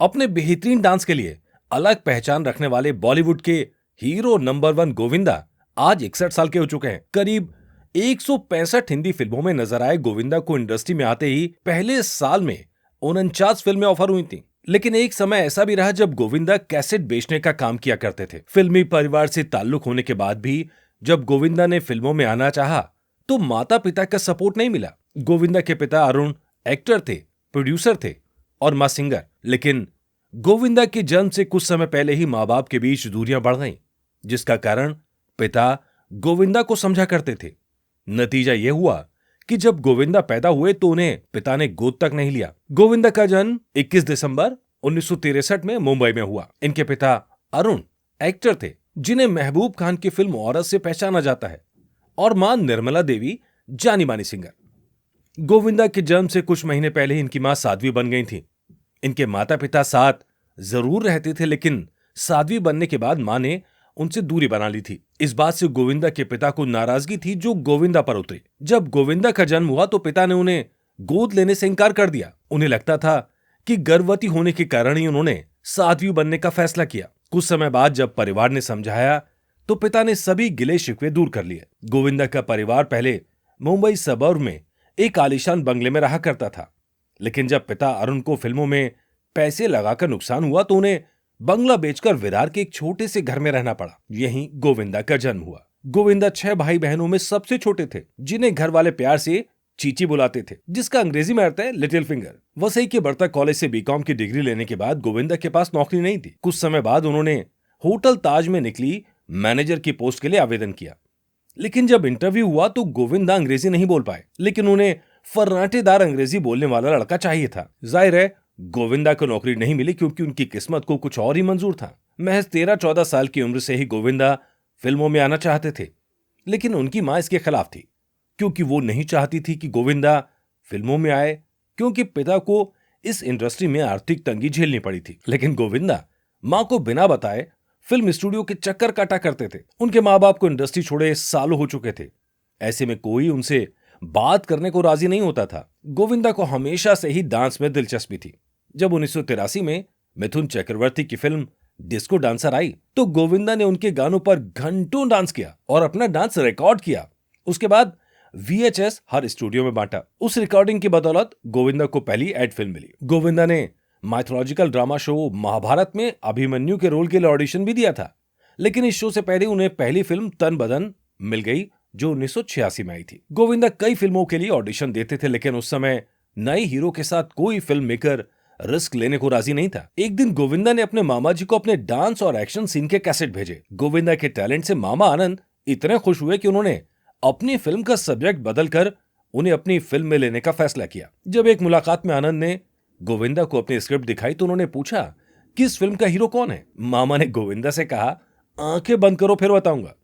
अपने बेहतरीन डांस के लिए अलग पहचान रखने वाले बॉलीवुड के हीरो नंबर 1 गोविंदा आज 61 साल के हो चुके हैं। करीब 165 हिंदी फिल्मों में नजर आए गोविंदा को इंडस्ट्री में आते ही पहले साल में 49 फिल्में ऑफर हुई थी। लेकिन एक समय ऐसा भी रहा जब गोविंदा कैसेट बेचने का काम किया करते थे। फिल्मी परिवार से ताल्लुक होने के बाद भी जब गोविंदा ने फिल्मों में आना चाहा तो माता पिता का सपोर्ट नहीं मिला। गोविंदा के पिता अरुण एक्टर थे, प्रोड्यूसर थे और मां सिंगर। लेकिन गोविंदा के जन्म से कुछ समय पहले ही मां बाप के बीच दूरियां बढ़ गईं, जिसका कारण पिता गोविंदा को समझा करते थे। नतीजा यह हुआ कि जब गोविंदा पैदा हुए तो उन्हें पिता ने गोद तक नहीं लिया। गोविंदा का जन्म 21 दिसंबर 1963 में मुंबई में हुआ। इनके पिता अरुण एक्टर थे, जिन्हें महबूब खान की फिल्म औरत से पहचाना जाता है, और मां निर्मला देवी जानी मानी सिंगर। गोविंदा के जन्म से कुछ महीने पहले इनकी मां साध्वी बन गई थी। इनके माता पिता साथ जरूर रहते थे, लेकिन साध्वी बनने के बाद मां ने उनसे दूरी बना ली थी। इस बात से गोविंदा के पिता को नाराजगी थी, जो गोविंदा पर उतरी। जब गोविंदा का जन्म हुआ तो पिता ने उन्हें गोद लेने से इनकार कर दिया। उन्हें लगता था कि गर्भवती होने के कारण ही उन्होंने साध्वी बनने का फैसला किया। कुछ समय बाद जब परिवार ने समझाया तो पिता ने सभी गिले शिकवे दूर कर लिए। गोविंदा का परिवार पहले मुंबई सबर्ब में एक आलीशान बंगले में रहा करता था, लेकिन जब पिता अरुण को फिल्मों में पैसे लगाकर नुकसान हुआ तो उन्हें बंगला बेचकर विरार के एक छोटे से घर में रहना पड़ा। यहीं गोविंदा का जन्म हुआ। गोविंदा 6 भाई बहनों में सबसे छोटे थे, जिन्हें घर वाले प्यार से चीची बुलाते थे, जिसका अंग्रेजी में अर्थ है लिटिल फिंगर। वसई के बर्ता कॉलेज से बीकॉम की डिग्री लेने के बाद गोविंदा के पास नौकरी नहीं थी। कुछ समय बाद उन्होंने होटल ताज में निकली मैनेजर की पोस्ट के लिए आवेदन किया, लेकिन जब इंटरव्यू हुआ तो गोविंदा अंग्रेजी नहीं बोल पाए, लेकिन उन्हें फर्राटेदार अंग्रेजी बोलने वाला लड़का चाहिए था। जाहिर है गोविंदा को नौकरी नहीं मिली, क्योंकि उनकी किस्मत को कुछ और ही मंजूर था। महज 13-14 साल की उम्र से ही गोविंदा फिल्मों में आना चाहते थे, लेकिन उनकी मां इसके खिलाफ थी, क्योंकि वो नहीं चाहती थी कि गोविंदा फिल्मों में आए, क्योंकि पिता को इस इंडस्ट्री में आर्थिक तंगी झेलनी पड़ी थी। लेकिन गोविंदा मां को बिना बताए फिल्म स्टूडियो के चक्कर काटा करते थे। उनके मां बाप को इंडस्ट्री छोड़े सालों हो चुके थे। ऐसे में कोई उनसे बात करने को राजी नहीं होता था। गोविंदा को हमेशा से ही डांस में दिलचस्पी थी। जब 1983 में मिथुन चक्रवर्ती की फिल्म डिस्को डांसर आई तो गोविंदा ने उनके गानों पर घंटों डांस किया और अपना डांस रिकॉर्ड किया। उसके बाद VHS हर स्टूडियो में बांटा। उस रिकॉर्डिंग की बदौलत गोविंदा को पहली एड फिल्म मिली। गोविंदा ने माइथोलॉजिकल ड्रामा शो महाभारत में अभिमन्यु के रोल के लिए ऑडिशन भी दिया था, लेकिन इस शो से पहले उन्हें पहली फिल्म तन बदन मिल गई, जो 1986 में आई थी। गोविंदा कई फिल्मों के लिए ऑडिशन देते थे, लेकिन उस समय नए हीरो के साथ कोई फिल्म मेकर रिस्क लेने को राजी नहीं था। एक दिन गोविंदा ने अपने मामा जी को अपने डांस और एक्शन सीन के कैसेट भेजे। गोविंदा के टैलेंट से मामा आनंद इतने खुश हुए कि उन्होंने अपनी फिल्म का सब्जेक्ट बदलकर उन्हें अपनी फिल्म में लेने का फैसला किया। जब एक मुलाकात में आनंद ने गोविंदा को अपनी स्क्रिप्ट दिखाई तो उन्होंने पूछा कि इस फिल्म का हीरो कौन है। मामा ने गोविंदा से कहा, आंखें बंद करो फिर बताऊंगा।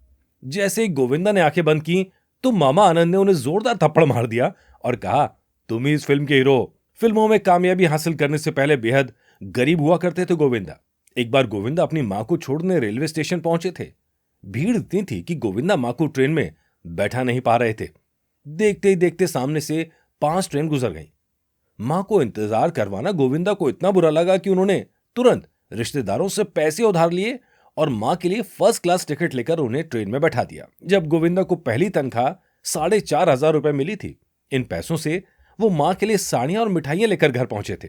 जैसे ही गोविंदा ने आंखें बंद की तो मामा आनंद ने उन्हें जोरदार थप्पड़ मार दिया और कहा, तुम ही इस फिल्म के हीरो हो। फिल्मों में कामयाबी हासिल करने से पहले बेहद गरीब हुआ करते थे गोविंदा। एक बार गोविंदा अपनी मां को छोड़ने रेलवे स्टेशन पहुंचे थे। भीड़ इतनी थी कि गोविंदा मां को ट्रेन में बैठा नहीं पा रहे थे। देखते ही देखते सामने से 5 ट्रेन गुजर गई। मां को इंतजार करवाना गोविंदा को इतना बुरा लगा कि उन्होंने तुरंत रिश्तेदारों से पैसे उधार लिए और मां के लिए फर्स्ट क्लास टिकट लेकर उन्हें ट्रेन में बैठा दिया। जब गोविंदा को पहली तनख्वाह 4,500 रुपए मिली थी, इन पैसों से वो मां के लिए साड़ियां और मिठाइयां लेकर घर पहुंचे थे।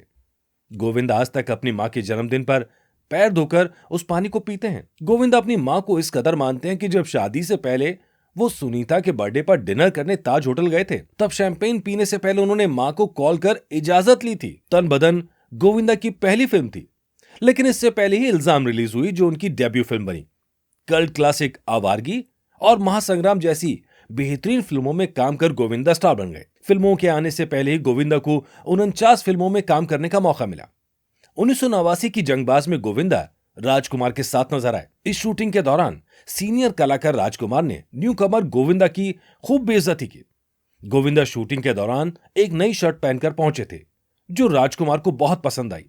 गोविंदा आज तक अपनी मां के जन्मदिन पर पैर धोकर उस पानी को पीते हैं। गोविंदा अपनी मां को इस कदर मानते हैं कि जब शादी से पहले वो सुनीता के बर्थडे पर डिनर करने ताज होटल गए थे, तब शैंपेन पीने से पहले उन्होंने मां को कॉल कर इजाजत ली थी। तन बदन गोविंदा की पहली फिल्म थी, लेकिन इससे पहले ही इल्जाम रिलीज हुई, जो उनकी डेब्यू फिल्म बनी। कल्ट क्लासिक आवारगी और महासंग्राम जैसी बेहतरीन फिल्मों में काम कर गोविंदा स्टार बन गए। फिल्मों के आने से पहले ही गोविंदा को 49 फिल्मों में काम करने का मौका मिला। 1989 की जंगबाज में गोविंदा राजकुमार के साथ नजर आए। इस शूटिंग के दौरान सीनियर कलाकार राजकुमार ने न्यू कमर गोविंदा की खूब बेइज्जती की। गोविंदा शूटिंग के दौरान एक नई शर्ट पहनकर पहुंचे थे, जो राजकुमार को बहुत पसंद आई।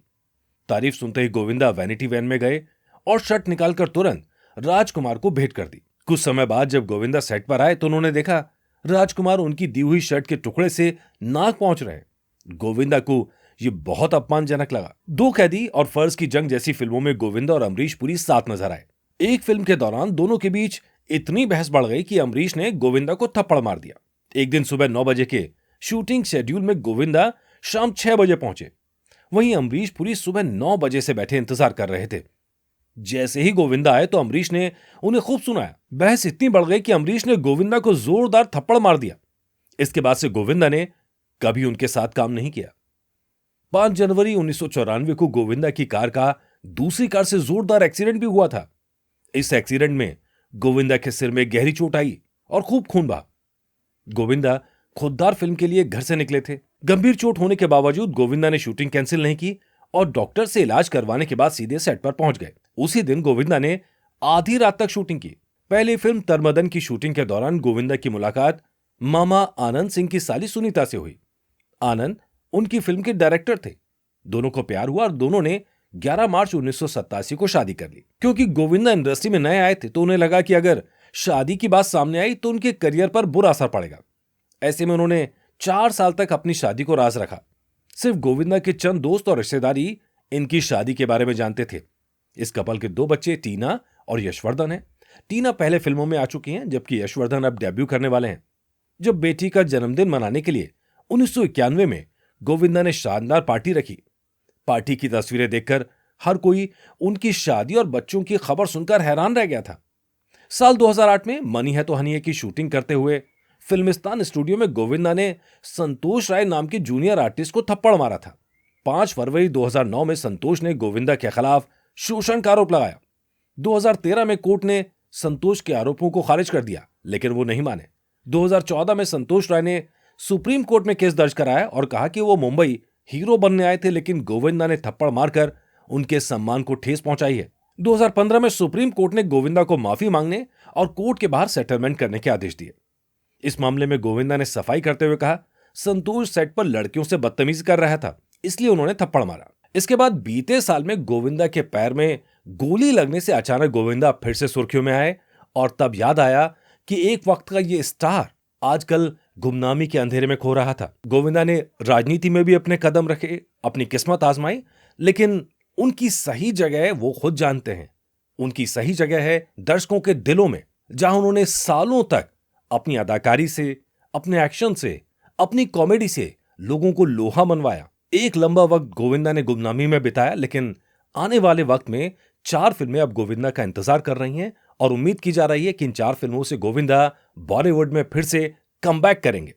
तारीफ सुनते ही गोविंदा वैनिटी वैन में गए और शर्ट निकालकर तुरंत राजकुमार को भेंट कर दी। कुछ समय बाद जब गोविंदा सेट पर आए तो उन्होंने देखा राजकुमार उनकी दी हुई शर्ट के टुकड़े से नाक पहुंच रहे। गोविंदा को ये बहुत अपमानजनक लगा। दो कैदी और फर्ज की जंग जैसी फिल्मों में गोविंदा और अमरीश पुरी साथ नजर आए। एक फिल्म के दौरान दोनों के बीच इतनी बहस बढ़ गई कि अमरीश ने गोविंदा को थप्पड़ मार दिया। एक दिन सुबह 9 बजे के शूटिंग शेड्यूल में गोविंदा शाम 6 बजे पहुंचे। वहीं अमरीश पुरी सुबह 9 बजे से बैठे इंतजार कर रहे थे। जैसे ही गोविंदा आए तो अमरीश ने उन्हें खूब सुनाया। बहस इतनी बढ़ गई कि अमरीश ने गोविंदा को जोरदार थप्पड़ मार दिया। इसके बाद से गोविंदा ने कभी उनके साथ काम नहीं किया। 5 जनवरी 1994 को गोविंदा की कार का दूसरी कार से जोरदार एक्सीडेंट भी हुआ था। इस एक्सीडेंट में गोविंदा के सिर में गहरी चोट आई और खूब खून बहा। गोविंदा खुददार फिल्म के लिए घर से निकले थे। गंभीर चोट होने के बावजूद गोविंदा ने शूटिंग कैंसिल नहीं की और डॉक्टर से इलाज करवाने के बाद सीधे सेट पर पहुंच गए। उसी दिन गोविंदा ने आधी रात तक शूटिंग की। पहली फिल्म तरमदन की शूटिंग के दौरान गोविंदा की मुलाकात मामा आनंद सिंह की साली सुनीता से हुई। आनंद उनकी फिल्म के डायरेक्टर थे। दोनों को प्यार हुआ और दोनों ने 11 मार्च 1987 को शादी कर ली। क्योंकि गोविंदा इंडस्ट्री में नए आए थे तो उन्हें लगा कि अगर शादी की बात सामने आई तो उनके करियर पर बुरा असर पड़ेगा। ऐसे में उन्होंने 4 साल तक अपनी शादी को राज रखा। सिर्फ गोविंदा के चंद दोस्त और रिश्तेदारी इनकी शादी के बारे में जानते थे। इस कपल के 2 बच्चे टीना और यशवर्धन हैं। टीना पहले फिल्मों में आ चुकी हैं, जबकि यशवर्धन अब डेब्यू करने वाले हैं। जब बेटी का जन्मदिन मनाने के लिए 1991 में गोविंदा ने शानदार पार्टी रखी। पार्टी की तस्वीरें देखकर हर कोई उनकी शादी और बच्चों की खबर सुनकर हैरान रह गया था। साल 2008 में मनी है तो हनी है की शूटिंग करते हुए फिल्मिस्तान स्टूडियो में गोविंदा ने संतोष राय नाम के जूनियर आर्टिस्ट को थप्पड़ मारा था। 5 फरवरी 2009 में संतोष ने गोविंदा के खिलाफ शोषण का आरोप लगाया। 2013 में कोर्ट ने संतोष के आरोपों को खारिज कर दिया, लेकिन वो नहीं माने। 2014 में संतोष राय ने सुप्रीम कोर्ट में केस दर्ज कराया और कहा कि वो मुंबई हीरो बनने आए थे, लेकिन गोविंदा ने थप्पड़ मारकर उनके सम्मान को ठेस पहुंचाई है। 2015 में सुप्रीम कोर्ट ने गोविंदा को माफी मांगने और कोर्ट के बाहर सेटलमेंट करने के आदेश दिए। इस मामले में गोविंदा ने सफाई करते हुए कहा, संतोष सेट पर लड़कियों से बदतमीजी कर रहा था, इसलिए उन्होंने थप्पड़ मारा। इसके बाद बीते साल में गोविंदा के पैर में गोली लगने से अचानक गोविंदा फिर से सुर्खियों में आए और तब याद आया कि एक वक्त का ये स्टार आजकल गुमनामी के अंधेरे में खो रहा था। गोविंदा ने राजनीति में भी अपने कदम रखे, अपनी किस्मत आजमाई, लेकिन उनकी सही जगह वो खुद जानते हैं। उनकी सही जगह है दर्शकों के दिलों में, जहां उन्होंने सालों तक अपनी अदाकारी से, अपने एक्शन से, अपनी कॉमेडी से लोगों को लोहा मनवाया। एक लंबा वक्त गोविंदा ने गुमनामी में बिताया, लेकिन आने वाले वक्त में 4 फिल्में अब गोविंदा का इंतजार कर रही हैं और उम्मीद की जा रही है कि इन 4 फिल्मों से गोविंदा बॉलीवुड में फिर से कमबैक करेंगे।